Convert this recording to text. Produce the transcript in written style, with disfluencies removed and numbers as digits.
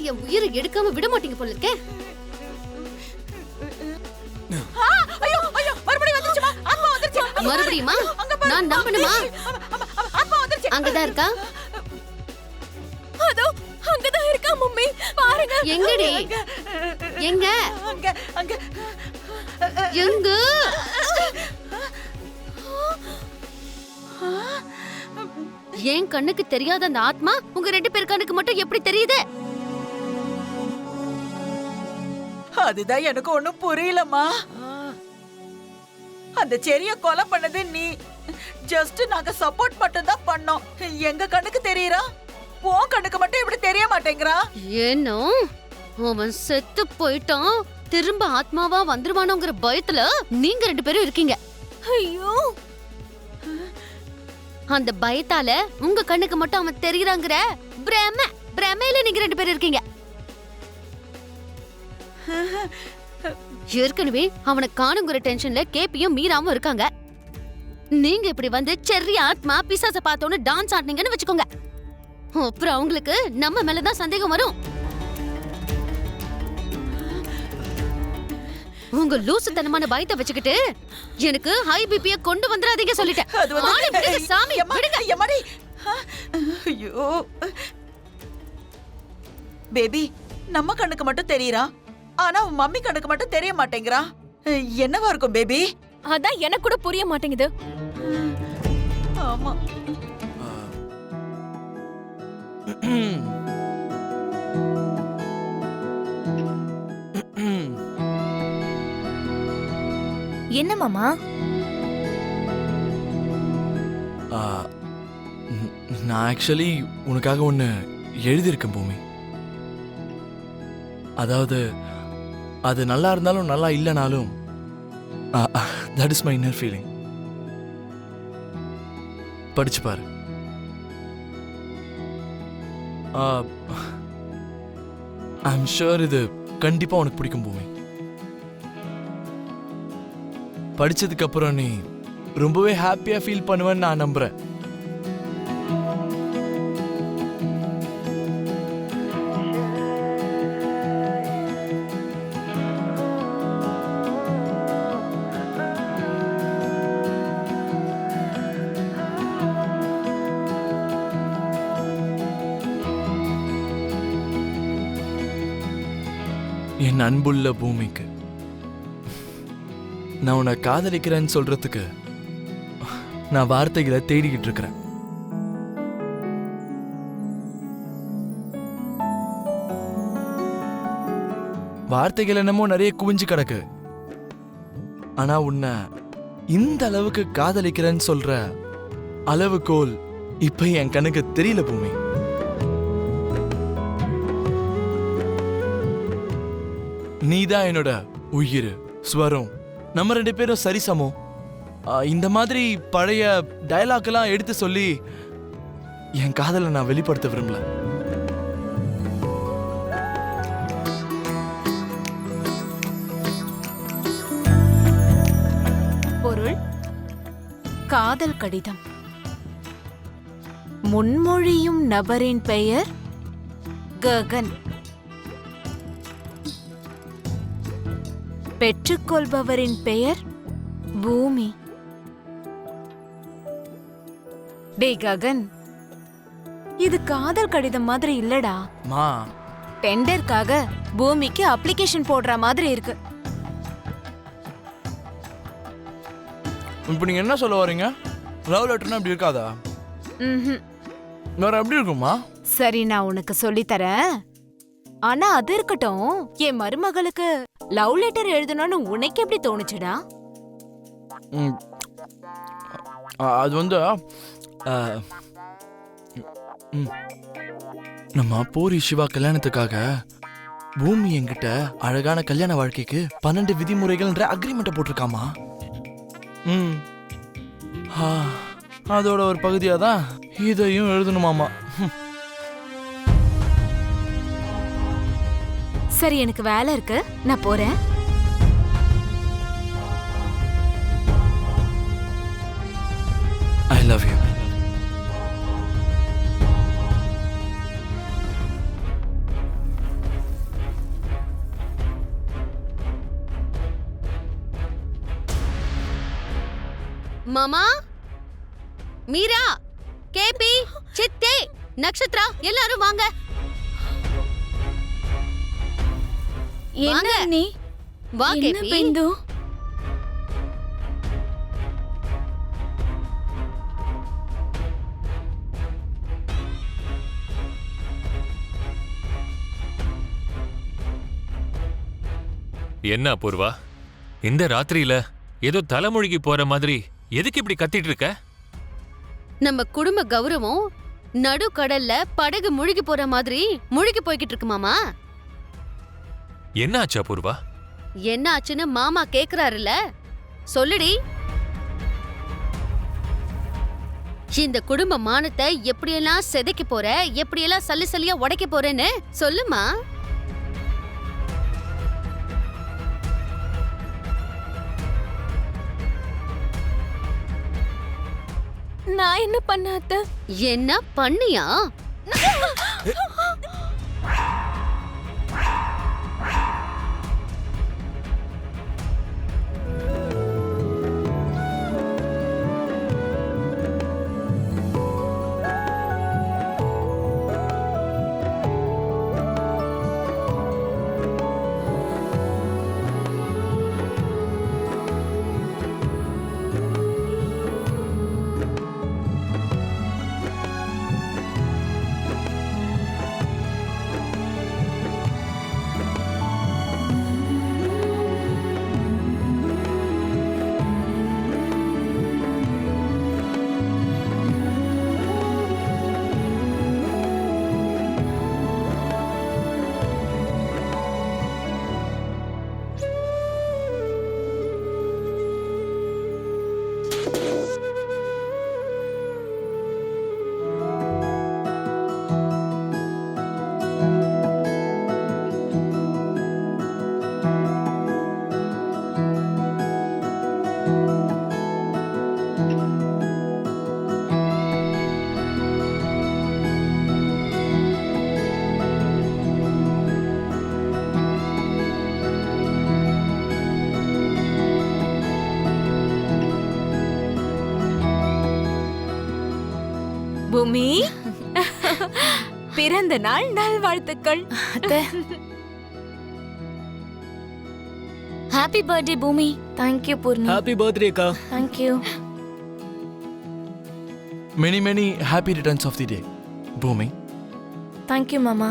என் உயிரை எடுக்காம விட மாட்டீங்க போல இருக்கே. ஐயோ ஐயோ மறுபடியும் வந்துருச்சுமா. ஆத்மா வந்துருச்சு. மறுபடியுமா? நான் நம்பணுமா? ஆத்மா வந்துருச்சு. அங்கதான் இருக்கா? அதோ அங்கதான் இருக்கா மம்மி. பாருங்க. எங்கடி? எங்க? அங்க அங்க எங்க? என் கண்ணுக்கு தெரியாத அந்த ஆத்மா உங்க 2 பேர் கண்ணுக்கு மட்டும் எப்படி தெரியுது? அதுதான் எனக்கு ஒண்ணும் புரியலம்மா. அந்த செரிய கொலை பண்ணது நீ. ஜஸ்ட் நாங்க சப்போர்ட் மட்டும் தான் பண்ணோம். எங்க கண்ணுக்கு தெரியறா, உன் கண்ணுக்கு மட்டும் இப்படி தெரிய மாட்டேங்கிறா. ஏனோ அவன் செத்து போயிட்டான், திரும்ப ஆத்மாவா வந்துருவானோங்கிற பயத்துல நீங்க 2 பேரும் இருக்கீங்க. ஐயோ, அந்த பயத்தால உங்க கண்ணுக்கு மட்டும் அவன் தெரியறாங்கற பிரமையில நீங்க 2 பேரும் இருக்கீங்க. ஏற்கனவே அவனை காணுங்கிற டென்ஷன்ல கேபியும் மீராவும் இருக்காங்க. நீங்க இப்படி வந்து செர்ரி ஆத்மா பிசாச பார்த்தோன்னு டான்ஸ் ஆடுனீங்கன்னு வச்சுக்கோங்க, அப்புறம் அவங்களுக்கு நம்ம மேலதான் சந்தேகம் வரும். உங்க லூசுத்தனமான பயத்தை வச்சுக்கிட்டு எனக்கு ஹை பிபிய கொண்டு வந்துடாதீங்க சொல்லிட்டேன். ஆளை விடுங்க சாமி, விடுங்க. ஐயோ பேபி, நம்ம கண்ணுக்கு மட்டும் தெரியறா, ஆனா உன் மம்மி கண்ணுக்கு மட்டும் தெரிய மாட்டேங்கிறா. என்னவா இருக்கும் பேபி? அதான் எனக்கு கூட புரிய மாட்டேங்குது. ஆமா. என்ன மாமா? நான் ஆக்சுவலி உனக்காக ஒன்னு எழுதியிருக்கேன் பூமி. அதாவது அது நல்லா இருந்தாலும் நல்லா இல்லைனாலும் that is my inner feeling. படிச்சு பாரு. I'm sure இது கண்டிப்பா உனக்கு பிடிக்கும் பூமி. படிச்சதுக்கு அப்புறம் நீ ரொம்பவே ஹாப்பியா ஃபீல் பண்ணுவேன்னு நான் நம்புறேன். என் அன்புள்ள பூமிக்கு, நான் உன்னை காதலிக்கிறேன்னு சொல்றதுக்கு நான் வார்த்தைகளை தேடிக்கிட்டு இருக்கிறேன். வார்த்தைகள் என்னமோ நிறைய குவிஞ்சு கிடக்கு, ஆனா உன்னை இந்த அளவுக்கு காதலிக்கிறேன்னு சொல்ற அளவுகோல் இப்ப என் கண்ணுக்கு தெரியல பூமி. நீதான் என்னோட உயிர், ஸ்வரம். நம்ம 2 பேரும் சரிசமம். இந்த மாதிரி பழைய டயலாக் எல்லாம் எடுத்து சொல்லி என் காதலை நான் வெளிப்படுத்த விரும்பல. பொருள் காதல் கடிதம். முன்மொழியும் நபரின் பெயர் ககன். பெற்றுக்கொள்பவரின் பெயர் பூமி. டேய் ககன், இது காதல் கடிதம் மாதிரி இல்லடா. மா, டெண்டருக்காக பூமிக்கு அப்ளிகேஷன் போடுற மாதிரி இருக்கு. இப்ப நீங்க என்ன சொல்ல வரீங்க? லவ் லெட்டர்னா அப்படி இருக்காதா? வேற எப்படி இருக்குமா? சரி, நான் உனக்கு சொல்லித்தரேன். ஆனா அது இருக்கட்டும், என் மருமகளுக்கு லவ் லெட்டர் எழுதணும்னு உனக்கு எப்படி தோணுச்சுடா? அது வந்து நம்ம பூரி சிவா கல்யாணத்துக்காக பூமி என்கிட்ட அழகான கல்யாண வாழ்க்கைக்கு 12 விதிமுறைகள்ன்ற அக்ரிமெண்ட் போட்டிருக்காமா. அதோட ஒரு பகுதியாதான் இதையும் எழுதணுமாமா. சரி, எனக்கு வேலை இருக்கு, நான் போறேன். I love you. மாமா, மீரா, கேபி, சித்தே, நக்ஷத்ரா எல்லாரும் வாங்க. என்ன நீ வா என்ன கேபி. பிந்து? என்ன அபூர்வா, இந்த ராத்திரியில ஏதோ தலைமொழிக்கு போற மாதிரி எதுக்கு இப்படி கத்திட்டு இருக்க? நம்ம குடும்ப கௌரவம் நடு கடல்ல படகு முழுகி போற மாதிரி முழுகி போய்கிட்டு இருக்கு மாமா. என்ன ஆச்சு அபூர்வா? என்ன ஆச்சுன்னு மாமா கேக்குறாருல்ல, சொல்லுடி. இந்த குடும்ப மானத்தை எப்படியெல்லாம் செதைக்க போற, எப்படியெல்லாம் சல்லி சல்லியா உடைக்க போறேன்னு சொல்லுமா. நான் என்ன பண்ணாத? என்ன பண்ணியா? பூமி, பிறந்த நாள் நல்வாழ்த்துக்கள். Happy birthday Bhoomi. Thank you Poorni. Happy birthday அக்கா. Thank you. Many many happy returns of the day Bhoomi. Thank you மாமா.